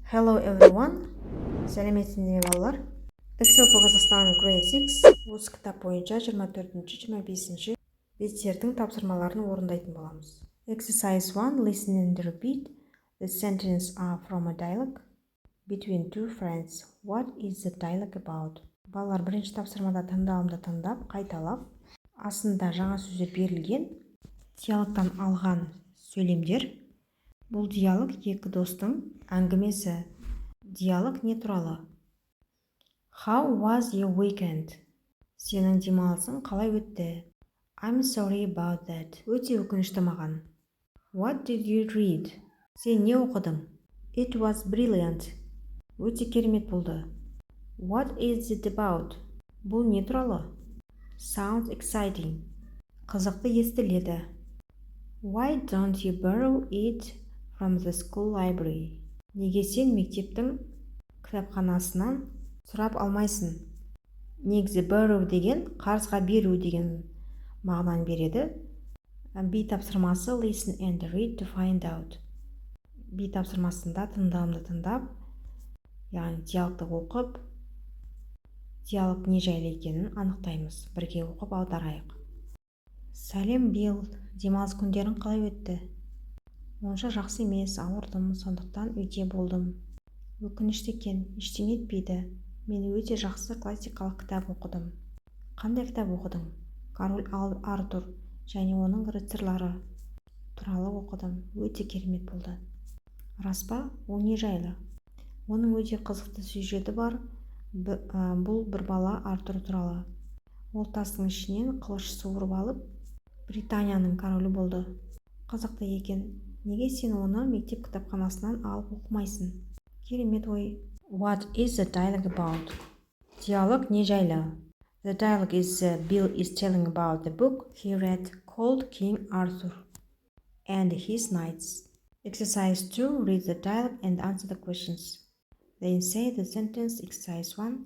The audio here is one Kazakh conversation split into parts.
Hello everyone. Сәлеметсіздер балалар. Excel for Kazakhstan Grade 6 осы кітап бойынша 24-25 беттердің тапсырмаларын орындайтын боламыз. Exercise 1. Listen and repeat. The sentences are from a dialogue between two friends. What is the dialogue about? Балалар, бірінші тапсырмада тыңдауымды тыңдап, қайталап, астында жаңа сөздер берілген диалогтан алған сөйлемдер. Бұл диалог екі достың әңгімесі. Диалог не туралы? How was your weekend? Сенің демалысың қалай өтті? I'm sorry about that. Өте өкінішті маған. What did you read? Сен не оқыдың? It was brilliant. Өте керемет болды. What is it about? Бұл не туралы? Sounds exciting. Қызықты естіледі. Why don't you borrow it from the school library? Неге сен мектептің кітапханасынан сұрап алмайсың? Негізі borrow деген қарызға беру деген мағынаны береді. B тапсырмасы listen and read to find out. B тапсырмасында тыңдауымды тыңдап, яғни диалогты оқып, диалог не жайлы екенін анықтаймыз. Бірге оқып аударайық. Сәлем Билл, демалыс күндерің қалай өтті? Онша жақсы емес, ауырдым, сондықтан үйде болдым. Өкінішті екен, ештеңе етпейді. Мен өте жақсы классикалық кітап оқыдым. Қандай кітап оқыдың? Король Артур және оның рыцарьлары туралы оқыдым. Өте керемет болды. Рас па? Ол не жайлы? Оның өте қызықты сюжеті бар. Бұл бір бала Артур туралы. Ол тастың ішінен қылыш суырып алып, Британияның королі болды. Қызықты екен. Неге сен оны мектеп кітапханасынан алып оқымайсың? Керемет ой. What is the dialogue about? Диалог не жайлы? The dialogue is Bill is telling about the book he read called King Arthur and his Knights. Exercise 2. Read the dialogue and answer the questions. Then say the sentence exercise 1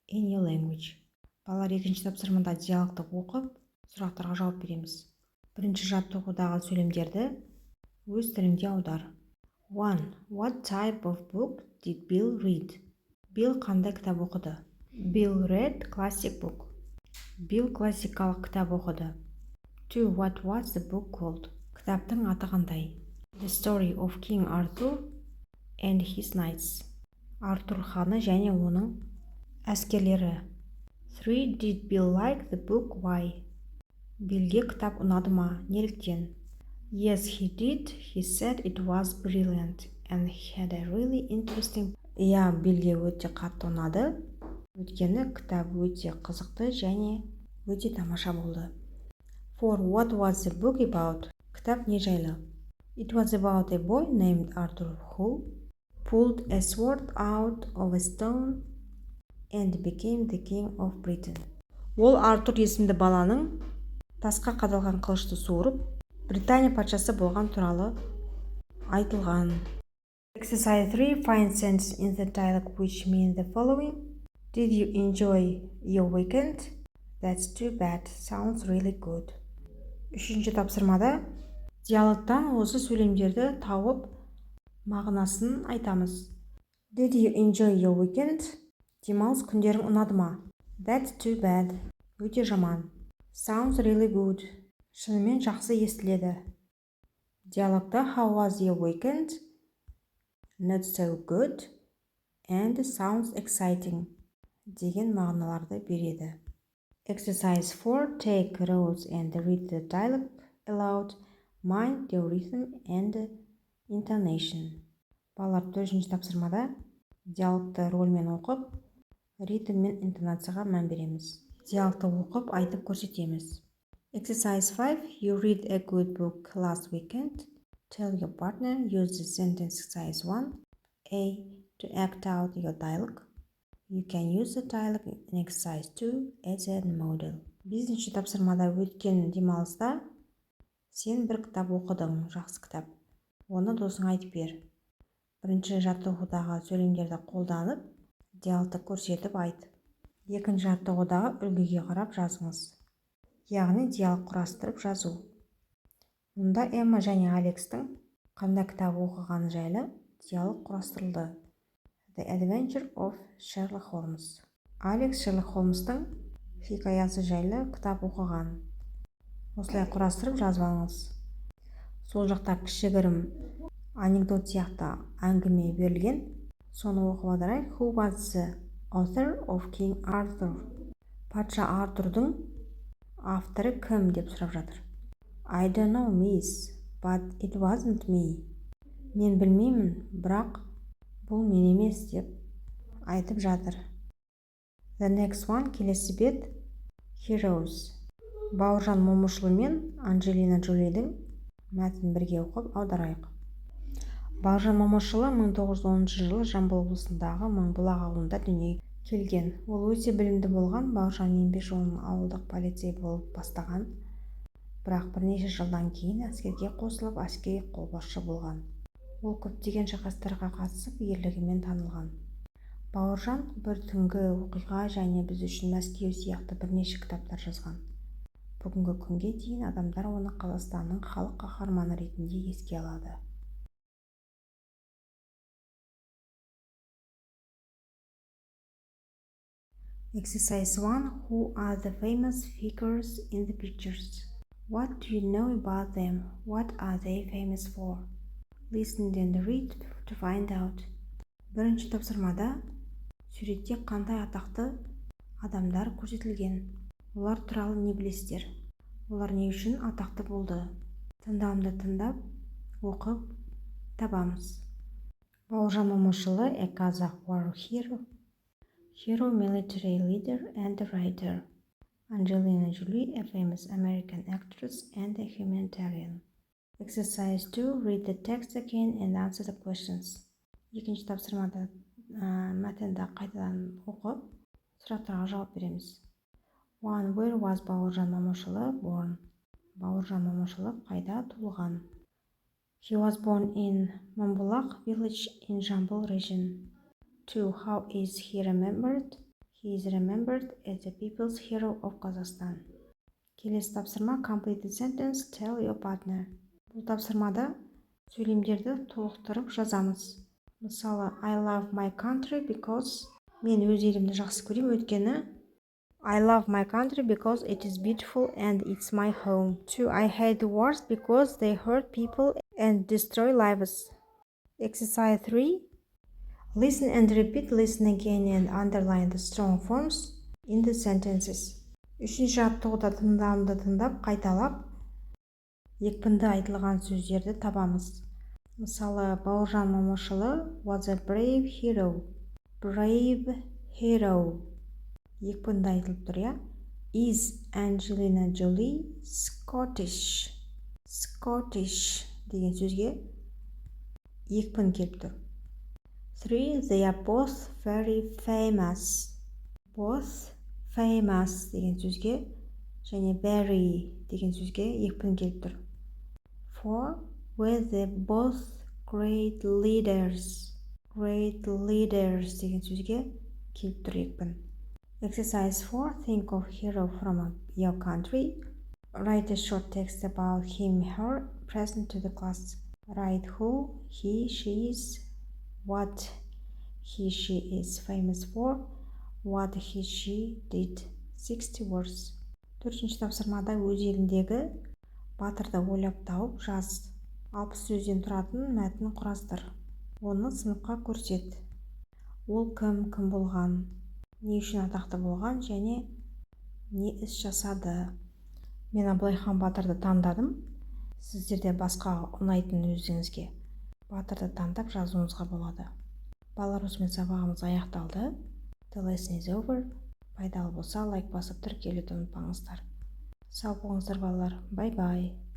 in your language. Балалар, екінші тапсырмада диалогты оқып, сұрақтарға жауап береміз. Бірінші жаттығудағы сөйлемдерді өз тіліңде аудар. 1. What type of book did Bill read? Bill қандай кітап оқыды? Bill read classic book. Bill классикалық кітап оқыды. 2. What was the book called? Кітаптың аты қандай? The story of King Arthur and his knights. Артур ханы және оның әскерлері. 3. Did Bill like the book? Why? Биллге кітап ұнады ма? Неліктен? Yes, he did. He said it was brilliant and he had a really interesting. Иә, Биллге өте қатты ұнады. Өйткені кітап өте қызықты және өте тамаша болды. 4. What was the book about? Кітап не жайлы? It was about a boy named Arthur who pulled a sword out of a stone and became the king of Britain. Ол Артур есімді баланың тасқа қадалған қылышты суырып, Британия патшасы болған туралы айтылған. Exercise 3. Find sentences in the dialogue which mean the following. Did you enjoy your weekend? That's too bad. Sounds really good. Үшінші тапсырмада диалогтан осы сөйлемдерді тауып мағынасын айтамыз. Did you enjoy your weekend? Демалыс күндерің ұнады ма? That's too bad. Өте жаман. Sounds really good. Шынымен жақсы естіледі. Диалогта how was your weekend? Not so good. And sounds exciting. Деген мағыналарды береді. Exercise 4. Take rows and read the dialogue aloud. Mind the rhythm and intonation. Балалар, төртінші тапсырмада диалогты рольмен оқып, ритм мен интонацияға мән береміз. Диалогты оқып, айтып көрсетеміз. Exercise 5. You read a good book last weekend. Tell your partner. Use the sentence exercise 1. A. To act out your dialogue. You can use the dialogue in exercise 2 as a model. Бесінші тапсырмада өткен демалыста сен бір кітап оқыдың, жақсы кітап. Оны досыңа айтып бер. Бірінші жаттығудағы сөйлемдерді қолданып, диалогты көрсетіп айт. Екінші жаттығудағы үлгіге қарап жазыңыз. Яғни диалог құрастырып жазу. Мұнда Эмма және Алекстің қандай кітап оқығаны жайлы диалог құрастырылды. The Adventure of Sherlock Holmes. Алекс Шерлок Холмстың хикаясы жайлы кітап оқыған. Осылай құрастырып жазып алыңыз. Сол жақта кішігірім анекдот сияқты әңгіме берілген. Соны оқып алайық. Who was the author of King Arthur? Патша Артурдың авторы кім деп сұрап жатыр. I don't know, miss, but it wasn't me. Мен білмеймін, бірақ бұл мен емес деп айтып жатыр. The next one, келесі бет, Heroes. Бауыржан Момышұлы мен Анджелина Джолидің мәтінін бірге оқып аударайық. Бауыржан Момышұлы 1910 жылы Жамбыл облысындағы Мыңбұлақ ауылында дүниеге келген. Ол өте білімді болған. Бауыржан еңбек жолын ауылдық полицей болып бастаған. Бірақ бірнеше жылдан кейін әскерге қосылып, әскери қолбасшы болған. Ол көптеген шайқастарға қатысып, ерлігімен танылған. Бауыржан бір түнгі оқиға және біз үшін Мәскеу сияқты бірнеше кітаптар жазған. Бүгінгі күнге дейін адамдар оны Қазақстанның халық қаһарманы ретінде еске алады. Exercise 1. Who are the famous figures in the pictures? What do you know about them? What are they famous for? Listen and read to find out. Бірінші тапсырмада суретте қандай атақты адамдар көрсетілген? Олар туралы не білесіздер? Олар не үшін атақты болды? Тыңдауымды тыңдап, оқып табамыз. Бауыржан Момышұлы, a Kazakh war hero, military leader and writer. Angelina Jolie, a famous American actress and a humanitarian. Exercise 2. Read the text again and answer the questions. Екінші тапсырмада мәтінді қайтадан оқып, сұрақтарға жауап береміз. 1. Where was Бауыржан Момышұлы born? Бауыржан Момышұлы қайда туылған? He was born in Мыңбұлақ village in Jambul region. 2. How is he remembered? He is remembered as the people's hero of Kazakhstan. Келесі тапсырма complete the sentence, tell your partner. Бұл тапсырмада сөйлемдерді толықтырып жазамыз. Мысалы, I love my country because мен өз елімді жақсы көрем, өйткені I love my country because it is beautiful and it's my home. 2. I hate wars because they hurt people and destroy lives. Exercise 3. Listen and repeat. Listen again and underline the strong forms in the sentences. Үшінші жаттығуда тыңдауымды тыңдап, қайталап, екпінді айтылған сөздерді табамыз. Мысалы, Бауыржан Момышұлы was a brave hero. Brave hero. Екпінді айтылып тұр, я? Is Angelina Jolie Scottish? Scottish деген сөзге екпін келіп тұр. 3. They are both very famous. Both famous деген сөзге және very деген сөзге екпін келіп тұр. 4. Were they both great leaders. Great leaders деген сөзге келіп тұр екпін. Exercise 4. Think of hero from your country. Write a short text about him, her, present to the class. Write who, he, she is, what he, she is famous for, what he, she did. 60 words. Төртінші тапсырмада өз еліндегі батырды ойлап тауып жаз. 60 сөзден тұратын мәтін құрастыр. Оны сыныпқа көрсет. Ол кім болған, не үшін атақты болған және не іс жасады. Мен Абылайхан батырды таңдадым. Сіздерде басқа ұнайтын өзіңізге батырды таңдап жазуыңызға болады. Балалар, осымен сабағымыз аяқталды. The lesson is over. Пайдалы болса, лайк басып тіркелуді ұмытпаңыздар. Сау болыңыздар балалар. Bye-bye.